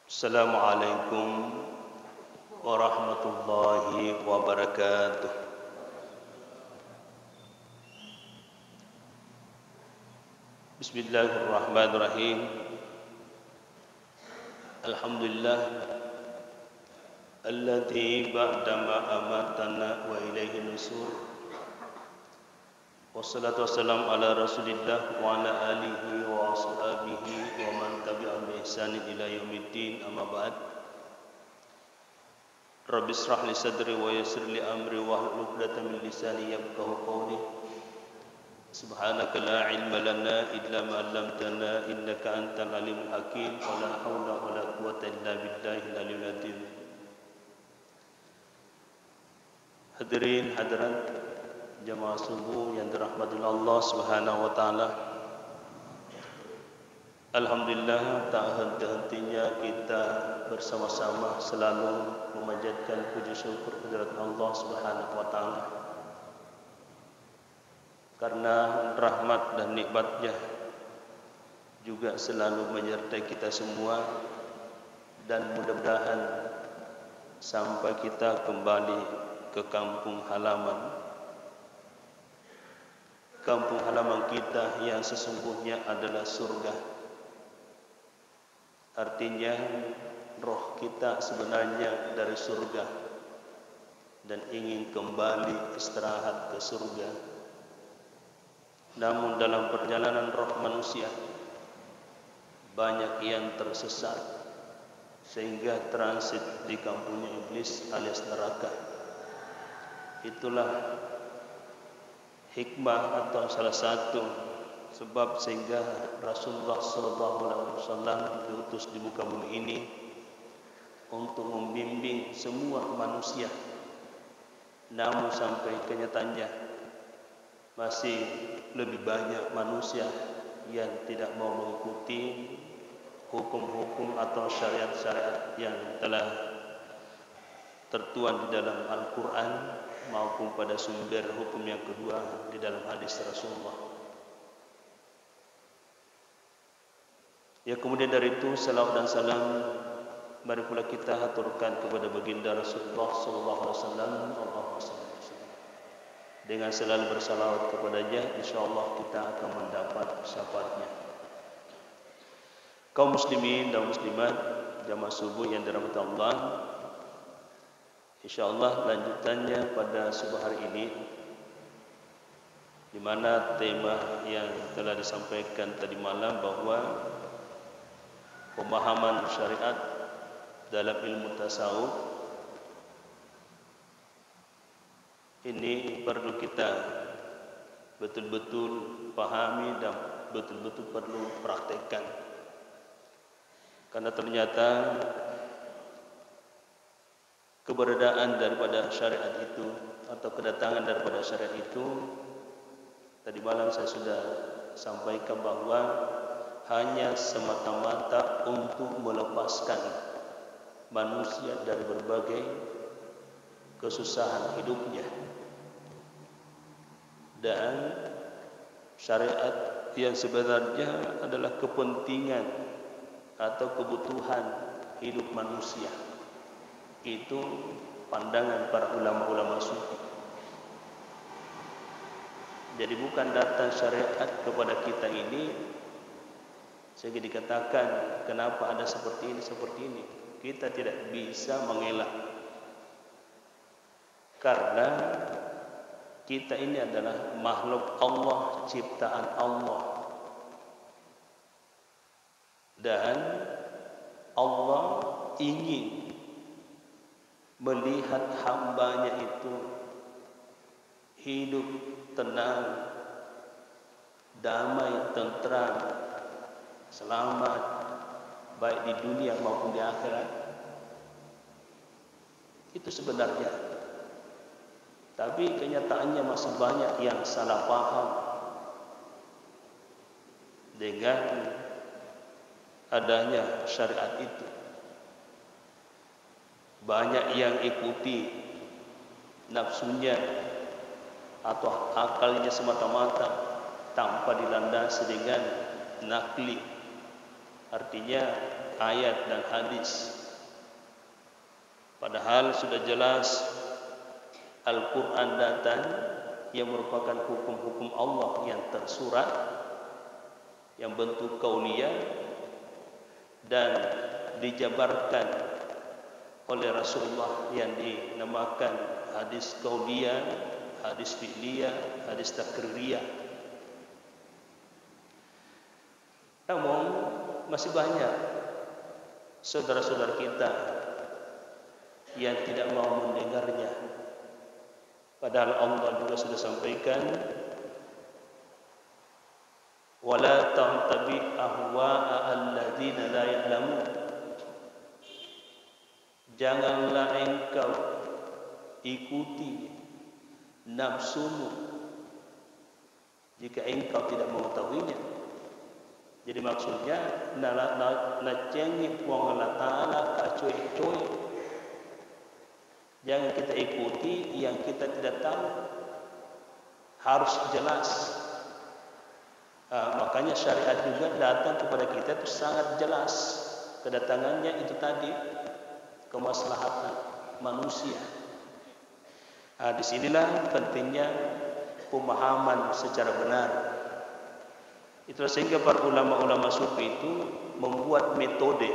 Assalamualaikum warahmatullahi wabarakatuh. Bismillahirrahmanirrahim. Alhamdulillah alladzi ba'dama amatana wa ilaihi nusur. Wassalatu wassalamu ala Rasulillah wa ala alihi wa ashabihi wa man tabi'ahum bi ihsanin ila yaumiddin, amma ba'd. Rabbi israh li sadri wa yassir li amri wahlul 'uqdatam min lisani yafqahu qawli. Subhanaka la ilma lana illa ma 'allamtana innaka antal alimul hakim. Wa la haula wa la quwwata illa billahil aliyyil azim. Hadirin hadirat jamaah subuh yang dirahmati Allah Subhanahu wa taala. Alhamdulillah, tak henti-hentinya kita bersama-sama selalu memanjatkan puji syukur kehadirat Allah Subhanahu wa taala. Karena rahmat dan nikmat-Nya juga selalu menyertai kita semua, dan mudah-mudahan sampai kita kembali ke kampung halaman kita yang sesungguhnya adalah surga. Artinya roh kita sebenarnya dari surga dan ingin kembali istirahat ke surga. Namun dalam perjalanan roh manusia banyak yang tersesat sehingga transit di kampungnya iblis alias neraka. Itulah hikmah atau salah satu sebab sehingga Rasulullah SAW diutus di muka bumi ini untuk membimbing semua manusia. Namun sampai kenyataannya masih lebih banyak manusia yang tidak mau mengikuti hukum-hukum atau syariat-syariat yang telah tertuang di dalam Al-Quran maupun pada sumber hukum yang kedua di dalam hadis Rasulullah. Ya, kemudian dari itu salawat dan salam mari pula kita haturkan kepada baginda Rasulullah sallallahu alaihi wasallam. Dengan selalu bersalawat kepadanya, insyaallah kita akan mendapat syafaatnya. Kaum muslimin dan muslimat jamaah subuh yang dirahmati Allah, insyaallah lanjutannya pada subuh hari ini, di mana tema yang telah disampaikan tadi malam bahwa pemahaman syariat dalam ilmu tasawuf ini perlu kita betul-betul pahami dan betul-betul perlu praktekkan. Karena ternyata keberadaan daripada syariat itu atau kedatangan daripada syariat itu, tadi malam saya sudah sampaikan bahwa hanya semata-mata untuk melepaskan manusia dari berbagai kesusahan hidupnya. Dan syariat yang sebenarnya adalah kepentingan atau kebutuhan hidup manusia. Itu pandangan para ulama-ulama sufi. Jadi bukan datang syariat kepada kita ini sehingga dikatakan kenapa ada seperti ini. Kita tidak bisa mengelak, karena kita ini adalah makhluk Allah, ciptaan Allah, dan Allah ingin melihat hambanya itu hidup tenang, damai, tentram, selamat, baik di dunia maupun di akhirat. Itu sebenarnya. Tapi kenyataannya masih banyak yang salah paham dengan adanya syariat itu. Banyak yang ikuti nafsunya atau akalnya semata-mata tanpa dilandasi dengan nakli artinya ayat dan hadis. Padahal sudah jelas Al-Quran datang yang merupakan hukum-hukum Allah yang tersurat, yang bentuk kauliyah dan dijabarkan oleh Rasulullah yang dinamakan hadis kauliyah, hadis fi'liyah, hadis takririyah. Namun masih banyak saudara-saudara kita yang tidak mau mendengarnya. Padahal Allah juga sudah sampaikan, wala ta'tabi ahwa'a alladzina la ya'lamun. Janganlah engkau ikuti nafsumu jika engkau tidak mengetahuinya. Jadi maksudnya na cengi puang Allah Ta'ala kacoy-coy. Jangan kita ikuti yang kita tidak tahu. Harus jelas. Makanya syariat juga datang kepada kita itu sangat jelas. Kedatangannya itu tadi kemaslahatan manusia. Disinilah pentingnya pemahaman secara benar. Itulah sehingga para ulama-ulama sufi itu membuat metode.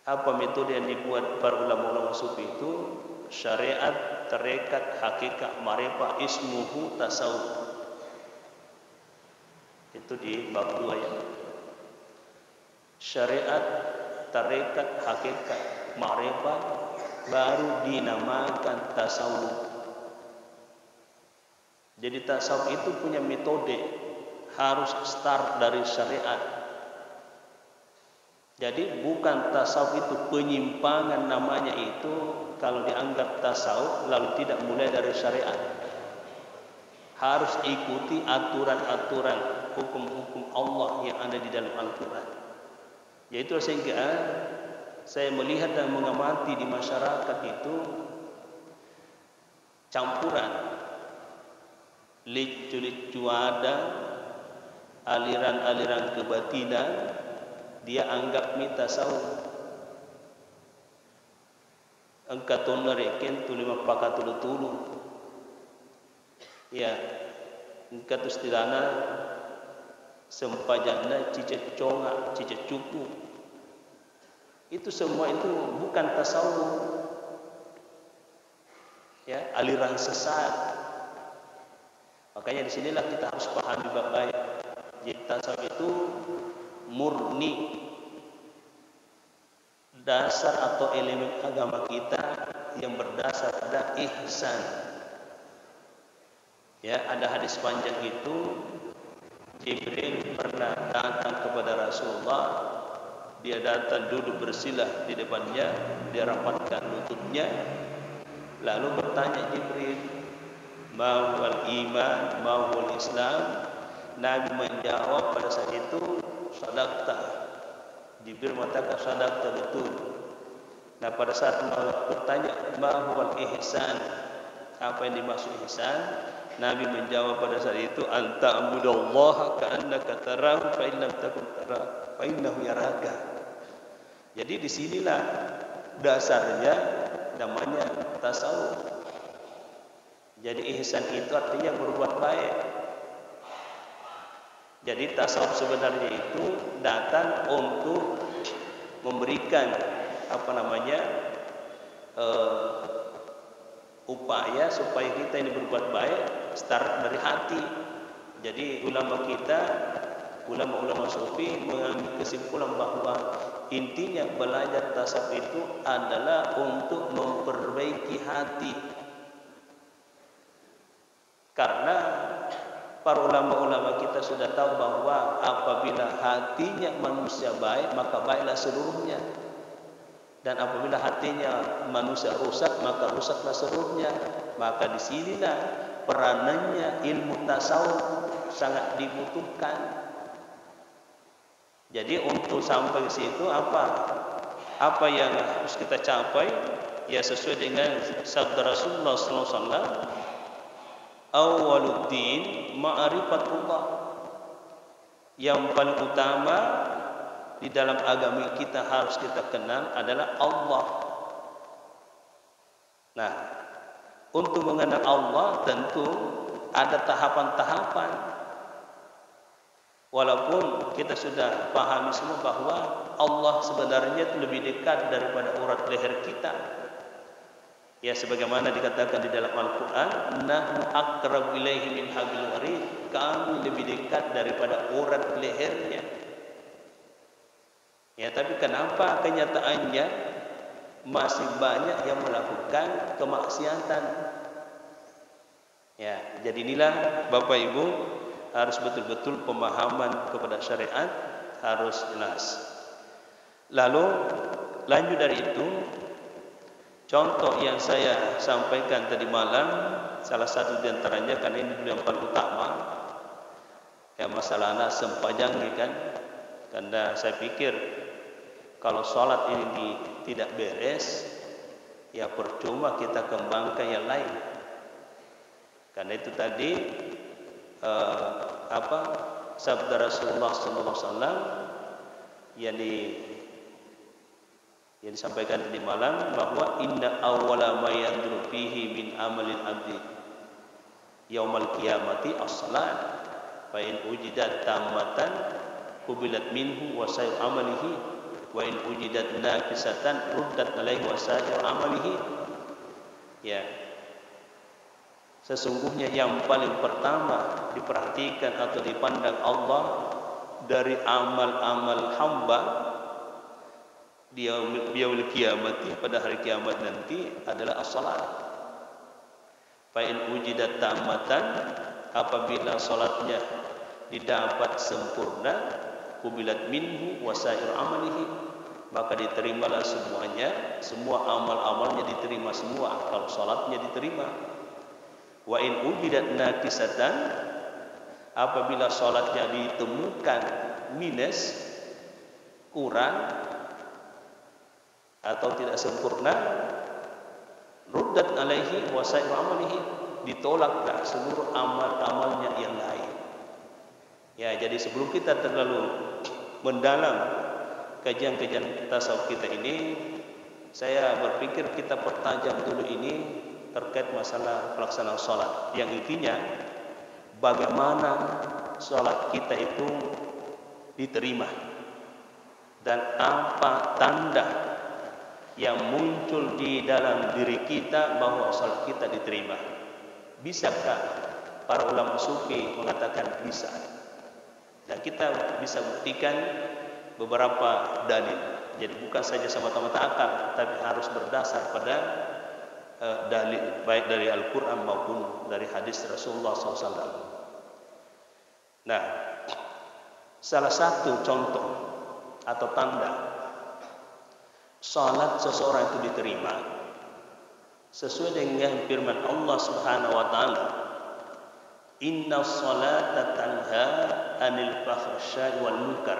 Apa metode yang dibuat para ulama-ulama sufi itu? Syariat, tarekat, hakikat, ma'rifah, ismuhu, tasawuf. Itu di bab 2 ya. Syariat, tarekat, hakikat, ma'rifah baru dinamakan tasawuf. Jadi tasawuf itu punya metode, harus start dari syariat. Jadi bukan tasawuf itu penyimpangan namanya itu kalau dianggap tasawuf lalu tidak mulai dari syariat. Harus ikuti aturan-aturan hukum-hukum Allah yang ada di dalam Al-Quran. Yaitu sehingga saya melihat dan mengamati di masyarakat itu campuran licu-licu ada, aliran-aliran kebatinan, dia anggap ni tasawuf. Angkatun reken tu 5 pakatulu-tulu. Ya, angkat istilahna sempajana cicet conga, cicet cupu. Itu semua itu bukan tasawuf. Ya, aliran sesat. Makanya di sinilah kita harus pahami baik-baik. Jadi tasawuf itu murni dasar atau elemen agama kita yang berdasar pada ihsan. Ya, ada hadis panjang itu Jibril pernah datang kepada Rasulullah. Dia datang duduk bersilah di depannya, dia rapatkan lututnya, lalu bertanya Jibril, "Ma huwal iman, ma huwal Islam?" Nabi menjawab pada saat itu, "Sadaqta." Jibril mengatakan sadaqta, betul. Nah, pada saat bertanya ma huwal ihsan, apa yang dimaksud ihsan? Nabi menjawab pada saat itu, anta abudallaha ka'annaka tarahu fa in lam takun tarahu fa innahu yaraka. Jadi disinilah dasarnya namanya tasawuf. Jadi ihsan itu artinya berbuat baik. Jadi tasawuf sebenarnya itu datang untuk memberikan upaya supaya kita ini berbuat baik start dari hati. Jadi ulama-ulama sufi mengambil kesimpulan bahwa intinya belajar tasawuf itu adalah untuk memperbaiki hati. Karena para ulama-ulama kita sudah tahu bahwa apabila hatinya manusia baik, maka baiklah seluruhnya. Dan apabila hatinya manusia rusak, maka rusaklah seluruhnya. Maka disinilah peranannya ilmu tasawuf sangat dibutuhkan. Jadi untuk sampai ke situ apa yang harus kita capai? Ya sesuai dengan sabda Rasulullah SAW. Awwaluddin ma'rifatullah. Yang paling utama di dalam agama kita harus kita kenal adalah Allah. Nah, untuk mengenal Allah tentu ada tahapan-tahapan. Walaupun kita sudah pahami semua bahwa Allah sebenarnya itu lebih dekat daripada urat leher kita. Ya, sebagaimana dikatakan di dalam Al-Quran, nahnu aqrabu ilaihi min hablil warid, kami lebih dekat daripada urat lehernya. Ya, tapi kenapa kenyataannya masih banyak yang melakukan kemaksiatan? Ya, jadi inilah Bapak Ibu harus betul-betul pemahaman kepada syariat harus jelas. Lalu lanjut dari itu, contoh yang saya sampaikan tadi malam, salah satu di antaranya, karena ini yang paling utama, ya masalah sempajang kan. Karena saya pikir kalau sholat ini tidak beres, ya percuma kita kembangkan yang lain. Karena itu tadi sabda Rasulullah SAW yang disampaikan tadi malam, bahwa inna awwala ma yanduru fihi min amalil abdi yaumal qiyamati as-salat fa in ujidat tammatan qubilat minhu wa sayr amalihi wa in ujidat naqisatan ruddat alaihi wa sayr amalihi. Ya, sesungguhnya yang paling pertama diperhatikan atau dipandang Allah dari amal-amal hamba di yaumil qiyamati, pada hari kiamat nanti, adalah as-salat. Fa in ujidat tammatan, apabila salatnya didapat sempurna, kubilat minhu wa sa'ir amalihi, maka diterimalah semuanya, semua amal-amalnya diterima semua kalau salatnya diterima. Wa in ujidat naqisatan, apabila salatnya ditemukan minus, kurang atau tidak sempurna, ruddat alaihi wa sa'ir amalihi, ditolaklah seluruh amal-amalnya yang lain. Ya, jadi sebelum kita terlalu mendalam kajian-kajian tasawuf kita ini, saya berpikir kita pertajam dulu ini terkait masalah pelaksanaan sholat, yang intinya bagaimana sholat kita itu diterima dan apa tanda yang muncul di dalam diri kita bahwa sholat kita diterima. Bisakah para ulama sufi mengatakan bisa? Dan kita bisa buktikan beberapa dalil. Jadi bukan saja semata-mata akal, tapi harus berdasar pada dalil, baik dari Al-Quran maupun dari hadis Rasulullah SAW. Nah, salah satu contoh atau tanda salat seseorang itu diterima sesuai dengan firman Allah Subhanahu wa taala, inna sholata tanha anil fahsya'i wal munkar.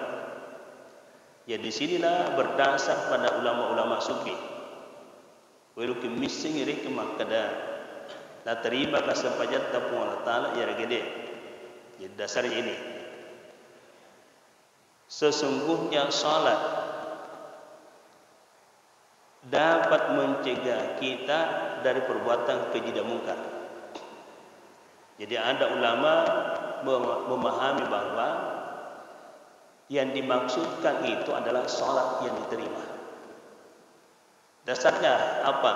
Ya, disinilah berdasar pada ulama-ulama sufi. Wilukim missing iri kemakada na terima kasempajat tapung Allah taala ya gede. Jadi dasarnya ini, sesungguhnya salat dapat mencegah kita dari perbuatan keji dan mungkar. Jadi ada ulama memahami bahwa yang dimaksudkan itu adalah salat yang diterima. Dasarnya apa?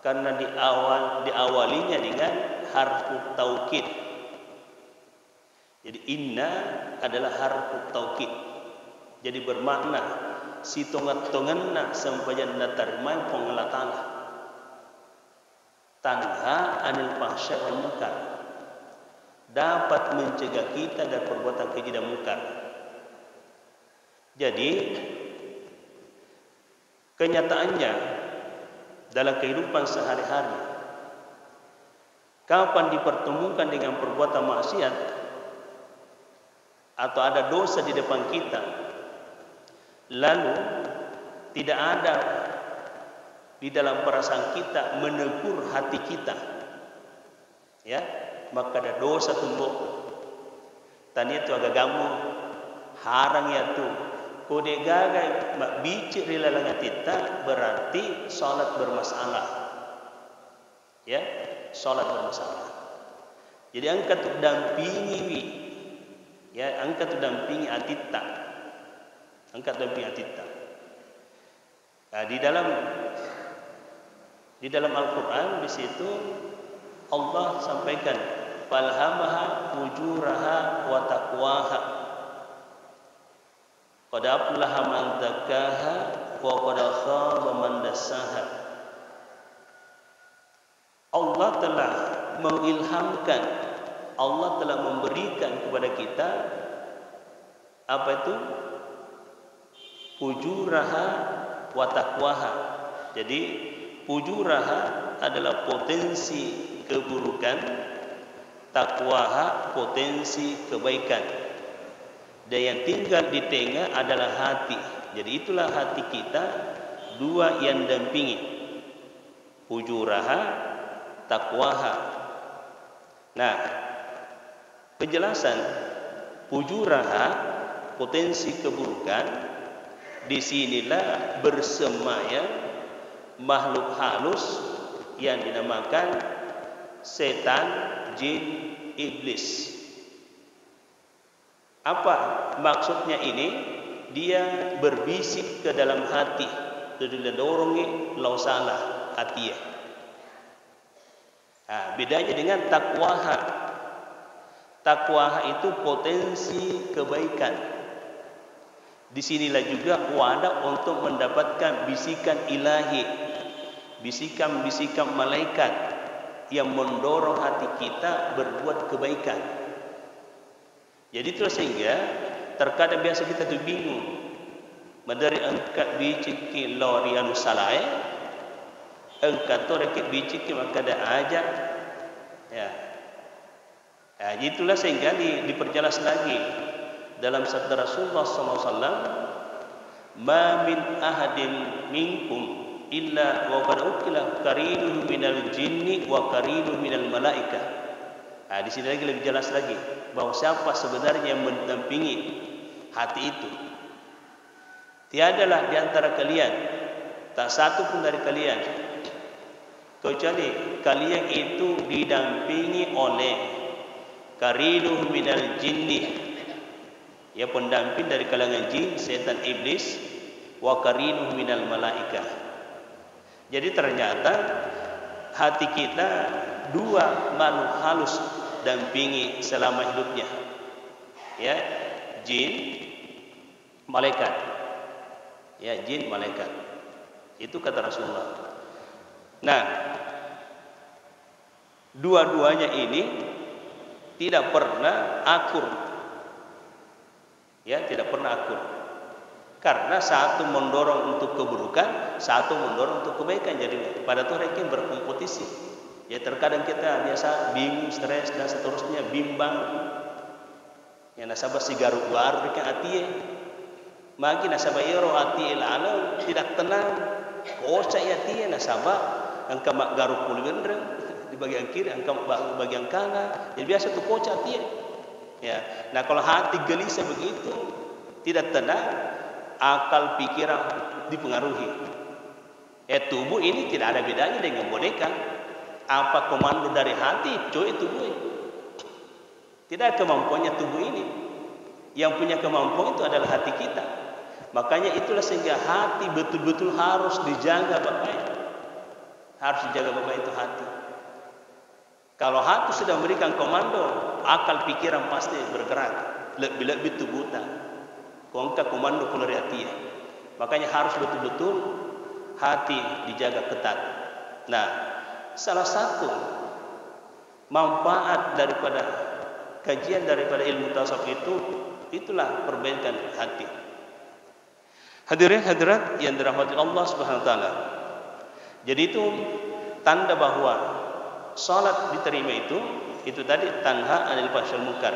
Karena diawalinya dengan harfu taukid. Jadi inna adalah harfu taukid. Jadi bermakna si tongat-tonganna sampajan natarmai pengelatana tanha anil fahsya wal munkar, dapat mencegah kita dari perbuatan keji dan munkar. Jadi kenyataannya dalam kehidupan sehari-hari, kapan dipertemukan dengan perbuatan maksiat atau ada dosa di depan kita, lalu tidak ada di dalam perasaan kita menegur hati kita, ya, maka ada dosa tumbuh. Tani itu agak gamu harang ya tu. Kode gaga mak bici rilalanga kita berarti salat bermasalah. Ya, salat bermasalah. Jadi angkat tu dampingi wi. Ya, angkat tu dampingi atita. Angkat dampingi atita. Nah, di dalam Al-Qur'an di situ Allah sampaikan falhamaha fujuraha wa taqwaha. Qad aflaha man zakkaha wa qad khaba man dassaha. Allah telah mengilhamkan, Allah telah memberikan kepada kita apa itu? Fujuraha wa taqwaha. Jadi fujuraha adalah potensi keburukan, takwaha potensi kebaikan. Dan yang tinggal di tengah adalah hati. Jadi itulah hati kita dua yang dampingi. Fujuraha, takwaha. Nah, penjelasan fujuraha potensi keburukan, disinilah bersemayam makhluk halus yang dinamakan setan, jin, iblis. Apa maksudnya ini? Dia berbisik ke dalam hati, dorongi lau salah hati. Nah, bedanya dengan takwaha. Takwaha itu potensi kebaikan. Disinilah juga wadah untuk mendapatkan bisikan ilahi, bisikan-bisikan malaikat yang mendorong hati kita berbuat kebaikan. Jadi itu sehingga terkadang biasa kita tuh bingung. Madari angkat biciki lorian salai, angkat tu rakit biciki maka ada aja. Ya. Ya, itulah sehingga diperjelas lagi dalam sabda Rasulullah SAW, "Ma min ahadin minkum illa wa qad ukila qarinuhu minal jinni wa qarinuhu minal malaikah." Nah, di sini lagi lebih jelas lagi bahwa siapa sebenarnya yang mendampingi hati itu. Tiadalah di antara kalian, tak satu pun dari kalian, kecuali kalian itu didampingi oleh qarinuhu minal jinni, ya pendamping dari kalangan jin, setan, iblis, wa qarinuhu minal malaikah. Jadi ternyata hati kita dua makhluk halus dampingi selama hidupnya, ya, jin, malaikat, ya, jin, malaikat. Itu kata Rasulullah. Nah, dua-duanya ini tidak pernah akur, ya, tidak pernah akur, karena satu mendorong untuk keburukan, satu mendorong untuk kebaikan. Jadi pada itu mereka berkompetisi. Ya, terkadang kita biasa bingung, stres dan seterusnya, bimbang. Ya, nasabah si garuk baru dekat hati, magi nasabah iro hati lalu tidak tenang, kosa hati nasabah angka mak garuk pulwendra di bagian kiri, angka bagian kanan. Jadi biasa tu kosa hati. Ya, nah kalau hati gelisah begitu, tidak tenang, akal pikiran dipengaruhi. Tubuh ini tidak ada bedanya dengan boneka. Apa komando dari hati? Coy tubuh. Tidak kemampuannya tubuh ini. Yang punya kemampuan itu adalah hati kita. Makanya itulah sehingga hati betul-betul harus dijaga baik-baik. Harus dijaga baik-baik itu hati. Kalau hati sudah memberikan komando, akal pikiran pasti bergerak. Lebih-lebih itu buta. Kongka komando keluar hati. Makanya harus betul-betul hati dijaga ketat. Nah, salah satu manfaat daripada kajian daripada ilmu tasawuf itulah perbaikan hati. Hadirin hadirat yang dirahmati Allah Subhanahu wa taala. Jadi itu tanda bahwa salat diterima itu tadi tanha 'anil fahsya'i wal munkar.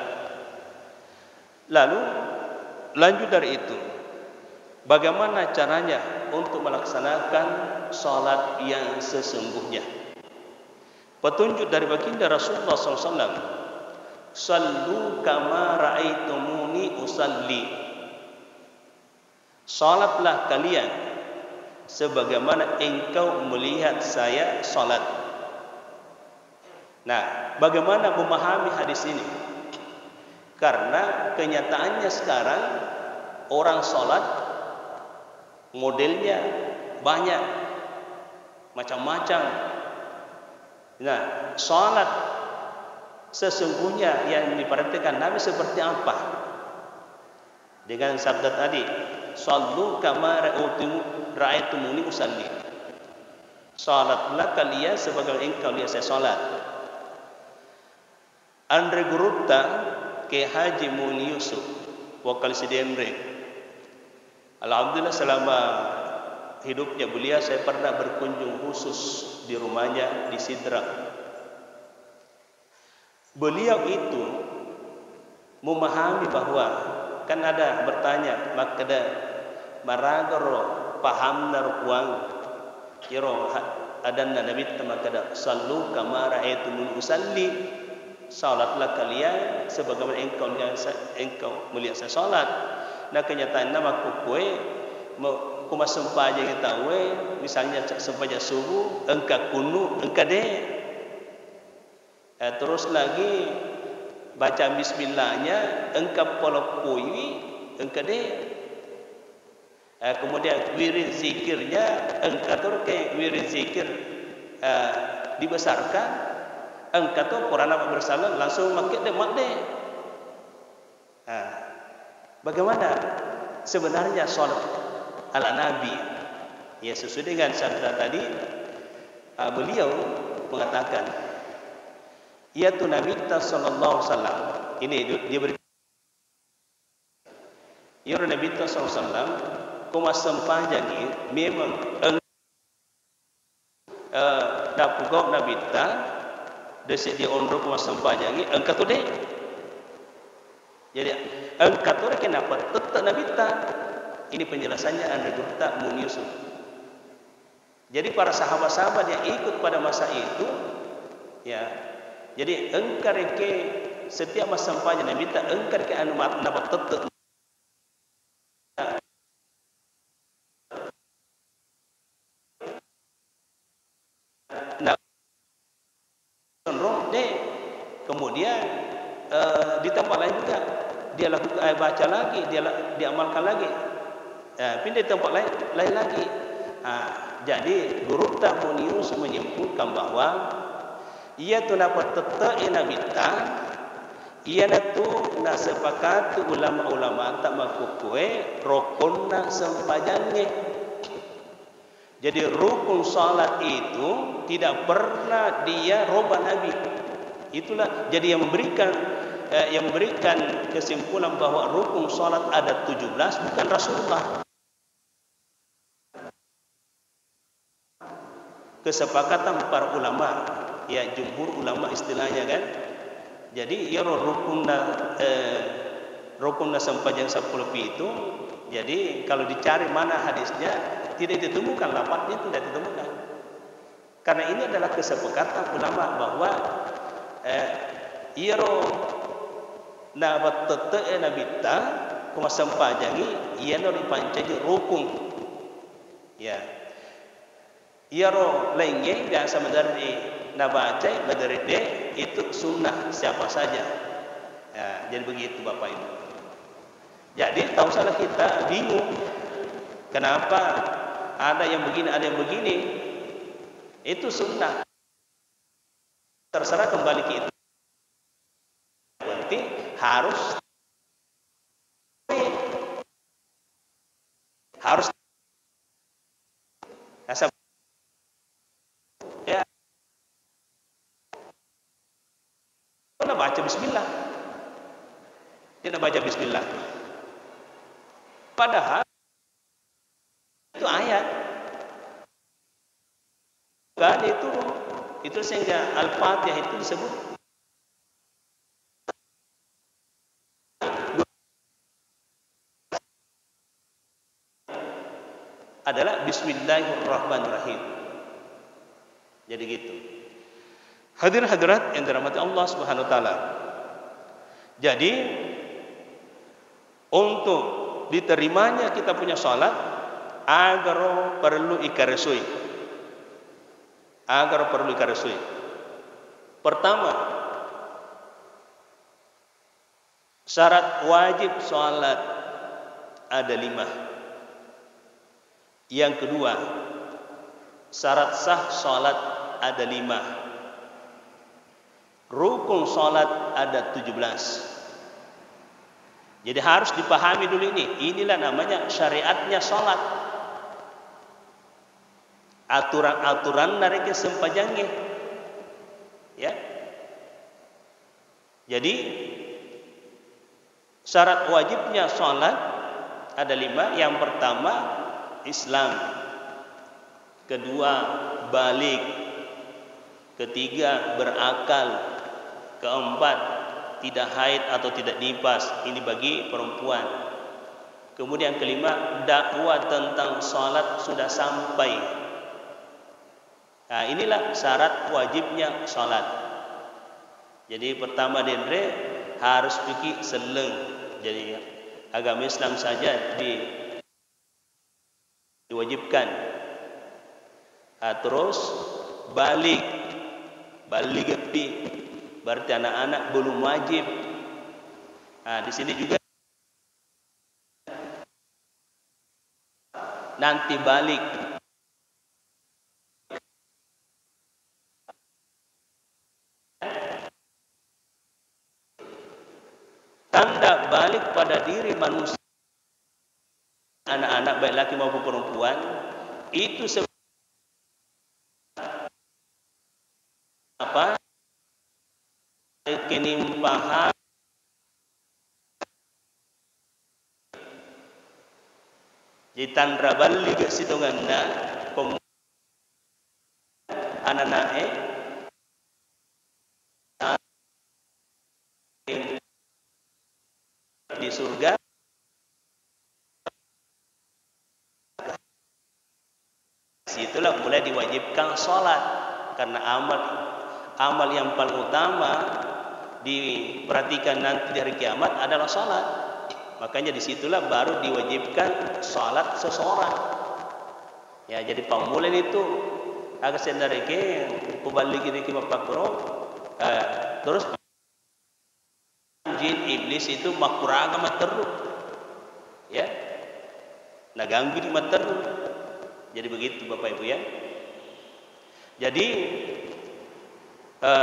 Lalu lanjut dari itu, bagaimana caranya untuk melaksanakan salat yang sesungguhnya? Petunjuk dari baginda Rasulullah SAW Sallu kama ra'aitumuni usalli. Salatlah kalian sebagaimana engkau melihat saya salat. Nah, bagaimana memahami hadis ini? Karena kenyataannya sekarang orang salat modelnya banyak, macam-macam. Nah, salat sesungguhnya yang diperhatikan Nabi seperti apa? Dengan sabda tadi, sallu kama ra'aitumuni usalli. Salatlah kalian sebagaimana engkau lihat saya salat. Andre Gurutta ke Haji Muni Yusuf wakil Sidemre. Alhamdulillah selama hidupnya beliau saya pernah berkunjung khusus di rumahnya di Sidrap. Beliau itu memahami bahwa kan ada bertanya makada maragaro paham naruang kiro adanna nabi makada sallu kama ra'aitumuni usalli. Salatlah kalian sebagaimana engkau melihat saya salat. Nah kenyataannya waktu kue kuma sempaja kita misalnya sempaja subuh engka kunu engka de. Terus lagi baca bismillahnya engka polopui engka de. Kemudian wirid zikirnya engka turke wirid zikir dibesarkan. Engkau tu Quran apa bersalah langsung makin demak deh. Bagaimana sebenarnya salat ala Nabi? Ya sesuai dengan sabda tadi, beliau mengatakan, ya tu Nabi sallallahu alaihi wasallam. Ini dia beri. Ya Nabi sallallahu alaihi wasallam, kuma sempajang ini memang dapugok Nabi ta desi dia ondro kuma sampajangi engka tu deh. Jadi engka tu kenapa tetap Nabi ta? Ini penjelasannya Andre Gurutta Muni Yusuf. Jadi para sahabat-sahabat yang ikut pada masa itu, ya. Jadi engka reke setiap masa sampajan Nabi ta engka reke anu napa tetap. Kemudian di tempat lain juga dia lakukan baca lagi, dia amalkan lagi. Pindah di tempat lain lagi. Jadi Gurutta Muni Yusuf menyimpulkan bahwa ia tu dapat tetap inabita, ia tu nak sepakat ulama-ulama tak makukue rukun sempajangnya. Jadi rukun salat itu tidak pernah dia robah Nabi. Itulah jadi yang memberikan kesimpulan bahwa rukun salat ada 17 bukan Rasulullah. Kesepakatan para ulama, ya jumhur ulama istilahnya kan. Jadi ya rukun sempajang 10 itu. Jadi kalau dicari mana hadisnya tidak ditemukan, lafaznya tidak ditemukan. Karena ini adalah kesepakatan ulama bahwa iro nabat tete nabita kuma sampajangi iya no dipancaji rukun ya iro lenge biasa dari nabaca dari de itu sunnah siapa saja ya, jadi begitu Bapak Ibu. Jadi tahu salah kita bingung kenapa ada yang begini ada yang begini, itu sunnah. Terserah kembali ke itu. Berarti harus ya kita baca bismillah. Kita baca bismillah. Padahal itu ayat. Kan itu sehingga Al-Fatihah itu disebut adalah Bismillahirrahmanirrahim. Jadi gitu. Hadirin hadirat yang dirahmati Allah Subhanahu wa taala. Jadi untuk diterimanya kita punya salat agar perlu ikaresui. Pertama, syarat wajib salat ada 5. Yang kedua, syarat sah salat ada 5. Rukun salat ada 17. Jadi harus dipahami dulu ini. Inilah namanya syariatnya salat. Aturan-aturan dari kesempajangnya. Ya. Jadi syarat wajibnya salat ada 5. Yang pertama Islam. Kedua balik. Ketiga berakal. Keempat tidak haid atau tidak nifas, ini bagi perempuan. Kemudian kelima, dakwah tentang salat sudah sampai. Nah, inilah syarat wajibnya salat. Jadi pertama dendre harus fikih seleng. Jadi agama Islam saja diwajibkan. Nah, terus balik gepi. Berarti anak-anak belum wajib. Nah, di sini juga nanti balik. Tanda balik pada diri manusia, anak-anak baik laki maupun perempuan, itu apa? Kenimpahan jitandra balik sidonganda anak-anak di surga. Situlah mulai diwajibkan salat, karena amal yang paling utama diperhatikan nanti di hari kiamat adalah salat. Makanya disitulah baru diwajibkan salat seseorang. Ya, jadi pamulen itu agak sendareke kubalik ini kipapakro. Terus jin iblis itu makuraga materu. Ya. Naganggu di materu. Jadi begitu Bapak Ibu ya. Jadi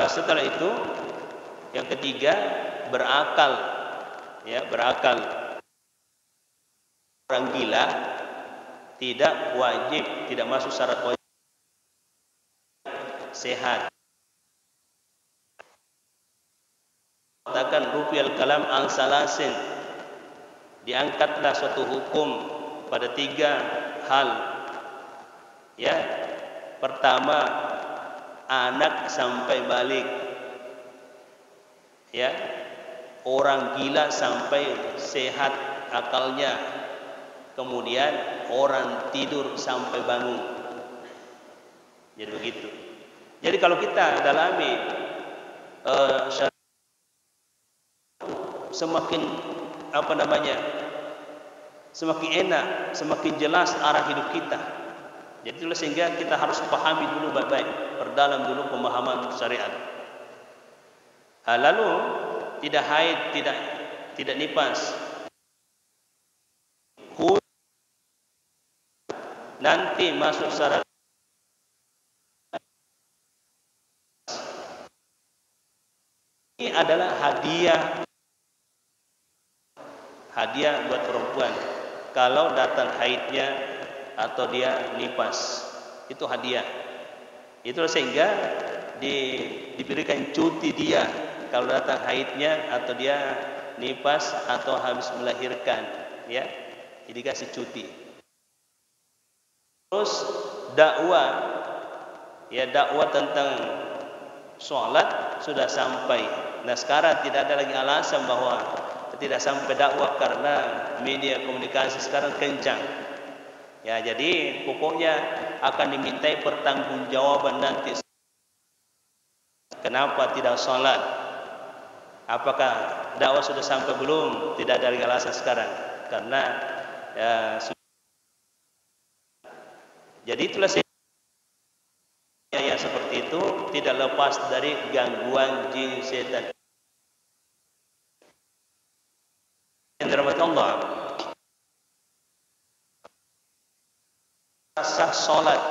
setelah itu yang ketiga berakal. Ya, berakal. Orang gila tidak wajib, tidak masuk syarat wajib sehat. Katakan rufial kalam an salasin, diangkatlah suatu hukum pada 3 hal. Ya, pertama anak sampai balik. Ya, orang gila sampai sehat akalnya. Kemudian orang tidur sampai bangun. Jadi begitu. Jadi kalau kita dalami semakin semakin enak, semakin jelas arah hidup kita. Jadi itulah sehingga kita harus pahami dulu baik-baik, perdalam dulu pemahaman syariat. Lalu tidak haid, tidak nifas. Nanti masuk syarat ini adalah hadiah buat perempuan. Kalau datang haidnya atau dia nifas, itu hadiah. Itulah sehingga diberikan cuti dia kalau datang haidnya atau dia nifas atau habis melahirkan, ya, dikasih cuti. Terus dakwah, ya, dakwah tentang sholat sudah sampai. Nah, sekarang tidak ada lagi alasan bahwa tidak sampai dakwah karena media komunikasi sekarang kencang. Ya, jadi pokoknya akan dimintai pertanggungjawaban nanti. Kenapa tidak sholat? Apakah dakwah sudah sampai belum? Tidak ada alasan sekarang, karena ya, jadi itulah yang seperti itu tidak lepas dari gangguan jin setan. Yang dirahmati Allah, sah salat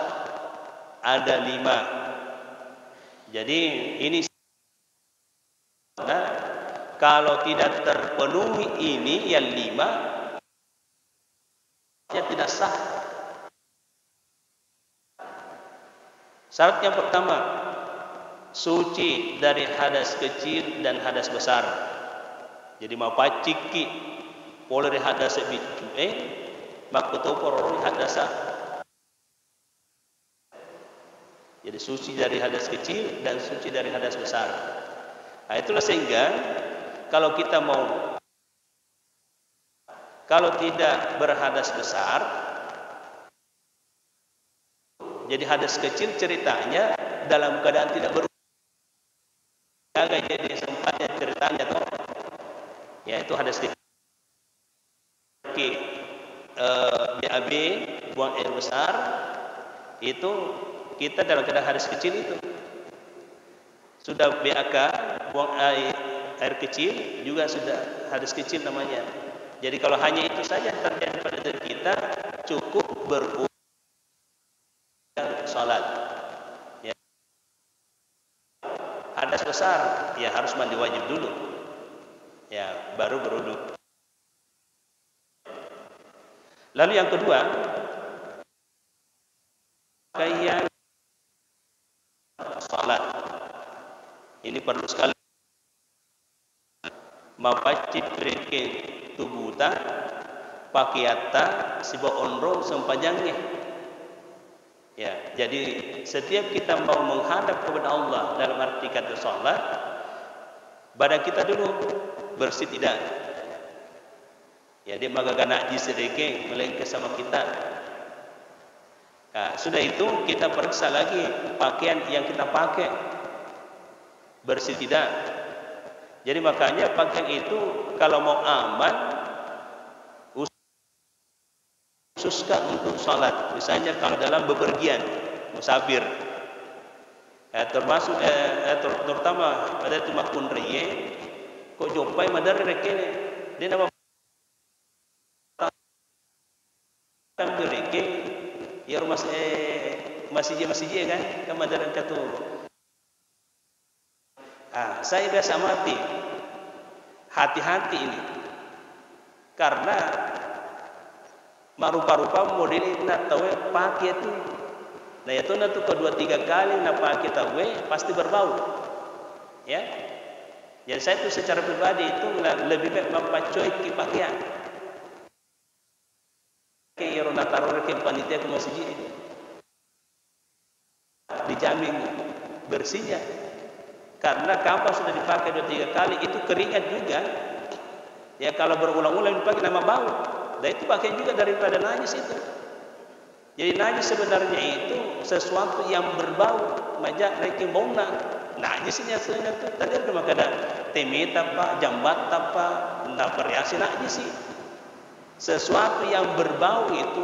ada 5. Jadi ini kalau tidak terpenuhi ini yang 5, ya tidak sah. Syarat yang pertama, suci dari hadas kecil dan hadas besar. Jadi mau paciki boleh hadas bicu makuto porori hadas. Jadi suci dari hadas kecil dan suci dari hadas besar. Nah, itulah sehingga kalau kita kalau tidak berhadas besar, jadi hadas kecil ceritanya dalam keadaan tidak berjaga, jadi sempatnya ceritanya toh, ya itu hadas kecil. BAB buang air besar itu kita dalam keadaan hadas kecil itu sudah BAK buang air kecil juga sudah hadas kecil namanya. Jadi kalau hanya itu saja terjadi pada diri kita, cukup berwudu salat. Ya. Hadas besar ya harus mandi wajib dulu. Ya, baru berwudu. Lalu yang kedua, pakaian salat. Ini perlu sekali mapacit mereka tubuta pakiata sibo onro sempajangnya. Ya, jadi setiap kita mau menghadap kepada Allah dalam arti kata salat, badan kita dulu bersih tidak. Ya, dia magaga najis sedikit melengket sama kita. Nah, sudah itu kita periksa lagi pakaian yang kita pakai bersih tidak. Jadi makanya pakaian itu kalau mau aman khususkan untuk salat. Misalnya kalau dalam bepergian musafir, termasuk terutama pada itu makun reye, kok jumpai madar rekene dia nama kan bereke ya rumah masih kan madaran katu. Saya biasa mati hati-hati ini karena rupa-rupa model ini nak tahu pakai itu. Nah itu nak tu kedua tiga kali nak pakai tahu pasti berbau. Ya. Jadi saya tu secara pribadi itu lebih baik mempacoi ke pakaian. Kayak orang taruh ke panitia ke masjid dijamin bersihnya. Karena kapal sudah dipakai 2-3 kali itu keringat juga. Ya kalau berulang-ulang dipakai nama bau. Dan itu pakaian juga daripada najis itu. Jadi najis sebenarnya itu sesuatu yang berbau, majak reking bauna. Najisnya sebenarnya itu tadi ada makanan temeta apa, jambat apa, nak variasi najis sih. Sesuatu yang berbau itu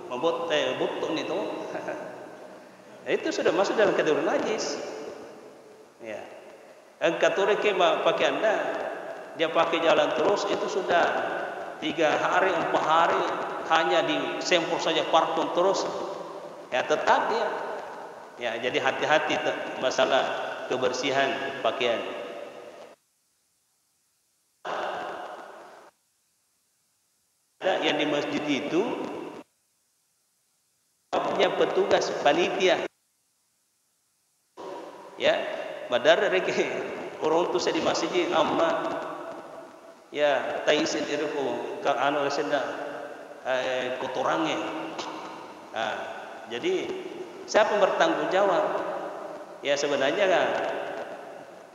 membuat butun itu. Itu sudah masuk dalam kategori najis. Ya. Kategori pakai Anda dia pakai jalan terus itu sudah 3 hari 4 hari hanya disempur saja parfum terus ya tetap dia ya. Jadi hati-hati masalah kebersihan pakaian. Ada yang di masjid itu punya petugas panitia ya madar reke orang tu saya di masjid amma ya taisin irko ka anu senda kotorannya. Jadi siapa bertanggung jawab? Ya sebenarnya kan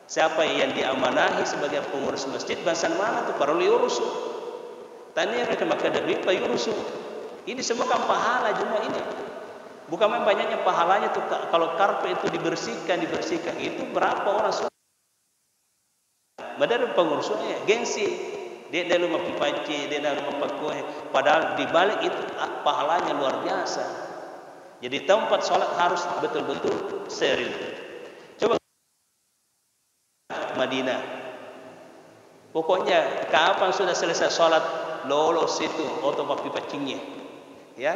siapa yang diamanahi sebagai pengurus masjid bahasan mana tu perlu diurus. Tanya mereka maka ada duit urus. Ini semua kan pahala cuma ini. Bukan main banyaknya pahalanya tuh kalau karpet itu dibersihkan itu berapa orang Madara pengurusnya gengsi. Dia dalam mapipaci, dia dalam mapakohe. Padahal di balik itu pahalanya luar biasa. Jadi tempat sholat harus betul-betul steril. Coba Madinah. Pokoknya kapan sudah selesai sholat lolos itu atau mapipacingnya. Ya.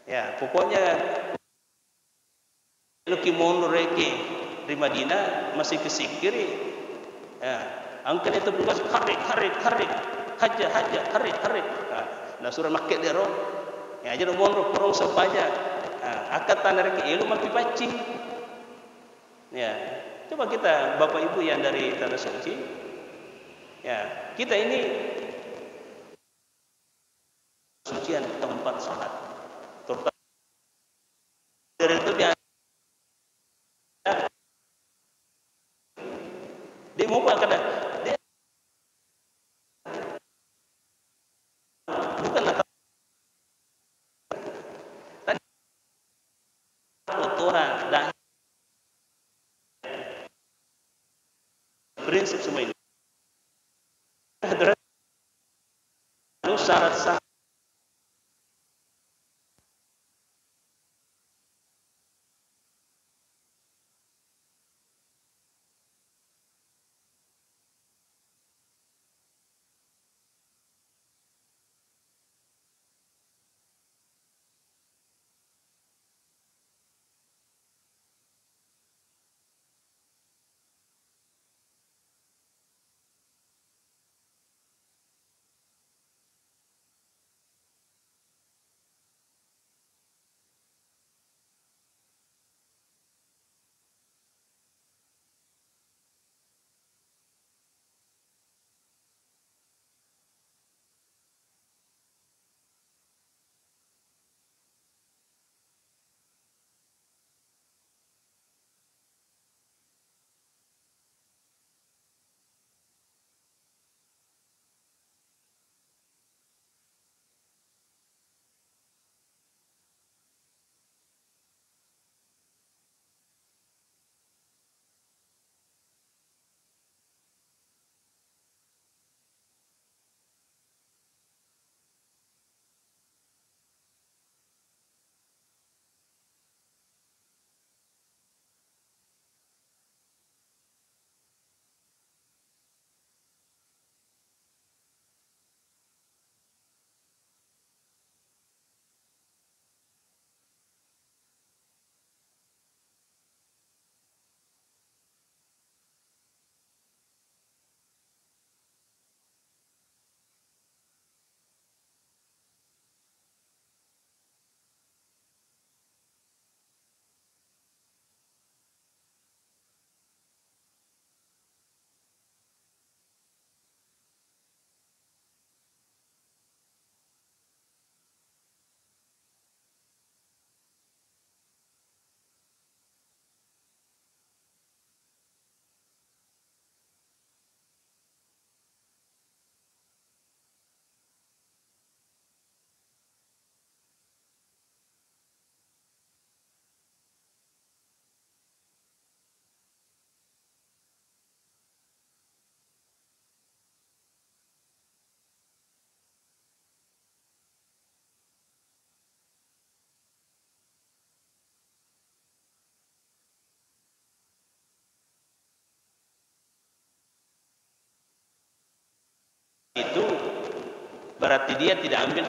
Ya, pokoknya luki mundur reki di Madinah masih kesikiri. Ya. Angkat itu bukan harik haja harik. Nah surah makke dero. Ya jadi monro pro sapaja. Akad tanah reki elu mapi paci. Ya. Coba kita Bapak Ibu yang dari tanah suci. Ya, kita ini sucian tempat salat. Terutama dari itu dia mau kada kotoran dan prinsip semua ini. Lalu syarat sah itu berarti dia tidak ambil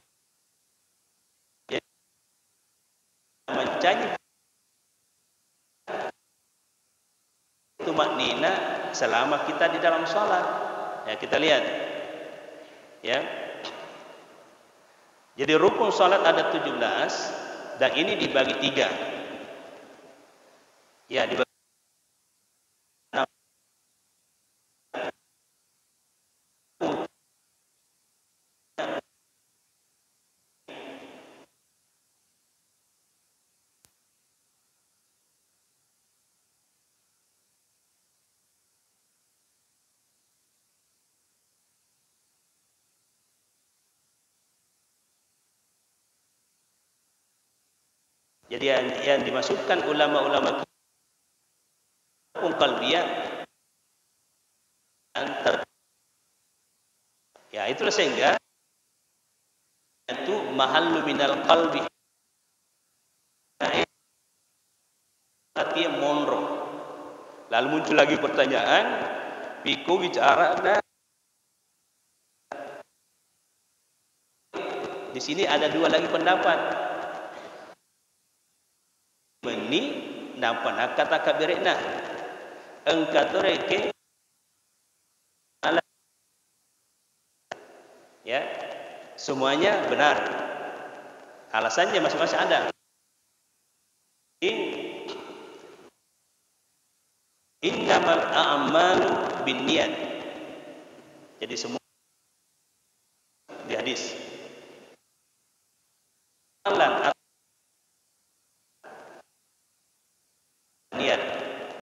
mencari tumaknina selama kita di dalam sholat. Ya kita lihat. Ya. Jadi rukun sholat ada 17 dan ini dibagi 3. Ya dibagi. Jadi yang dimasukkan ulama-ulama hukum qalbiyah Ya, itulah sehingga itu mahallu minal qalbi, hati monro. Lalu muncul lagi pertanyaan, biko bicara di sini ada dua lagi pendapat. Meni nampak kata kabirena engkatoreke ya, semuanya benar. Alasannya masing-masing ada. Innamal a'malu binniyat. Jadi semua di hadis. Amalan